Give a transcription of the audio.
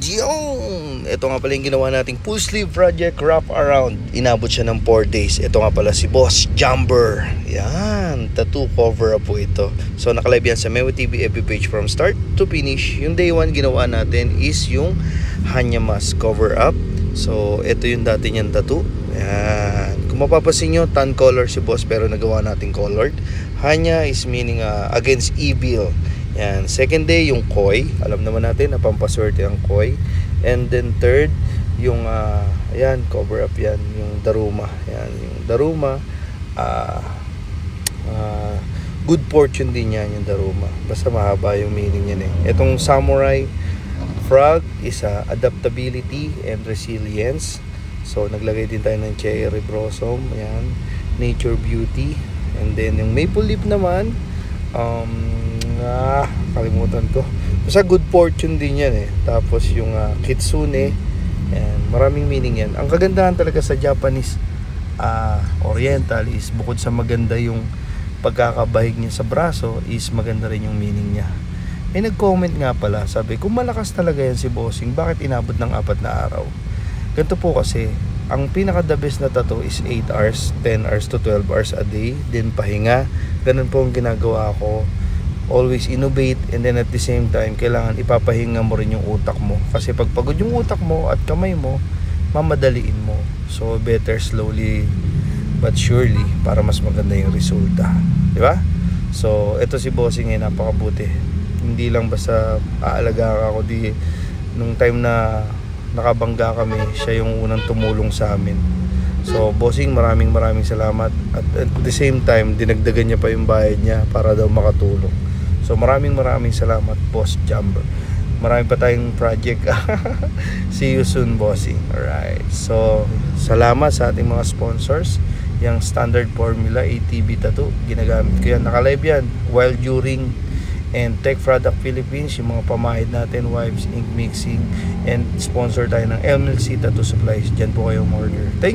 Diyon! Ito nga pala yung ginawa nating full sleeve project wrap around. Inabot siya ng 4 days. Ito nga pala si Boss Jumper. Yan, tattoo cover up po ito. So nakalive yan sa Mewa TV FB page from start to finish. Yung day 1 ginawa natin is yung Hanyamas cover up. So ito yung dati niyang tattoo. Yan. Kung mapapasin nyo, tan color si Boss pero nagawa natin colored. Hanya is meaning against evil. Yan. Second day, yung koi. Alam naman natin na pampaswerte ang koi. And then third, yung ayan, cover up yan, yung daruma. Yan, yung daruma. Good fortune din yan, yung daruma. Basta mahaba yung meaning niyan eh. Itong samurai frog is adaptability and resilience. So naglagay din tayo ng cherry blossom. Ayan, nature beauty. And then yung maple leaf naman, kalimutan ko. Basta good fortune din yan eh. Tapos yung kitsune, yan, maraming meaning yan. Ang kagandahan talaga sa Japanese oriental is bukod sa maganda yung pagkakabahig niya sa braso, is maganda rin yung meaning niya. Nag-comment nga pala, sabi, kung malakas talaga yan si Bossing, bakit inabot ng 4 na araw? Ganito po kasi, ang pinaka the best na tattoo is 8 hours, 10 hours to 12 hours a day, then pahinga. Ganun po ang ginagawa ko. Always innovate, and then at the same time kailangan ipapahinga mo rin yung utak mo, kasi pag pagod yung utak mo at kamay mo, mamadaliin mo. So better slowly but surely para mas maganda yung resulta, di ba? So ito si Bossing ay napakabuti. Hindi lang basta aalaga ako, di nung time na nakabangga kami, siya yung unang tumulong sa amin. So Bossing, maraming salamat. At the same time, dinagdagan niya pa yung bayad niya para daw makatulong. So maraming salamat, Boss Jumper. Marami pa tayong project. See you soon, Bossing. Alright. So salamat sa ating mga sponsors. Yung Standard Formula ATV Tattoo, ginagamit ko yan. Nakalive yan while during, and Tech Product Philippines, yung mga pamahid natin, wipes, ink mixing, and sponsor tayo ng MLC Tattoo Supplies. Diyan po kayong order. Thank you.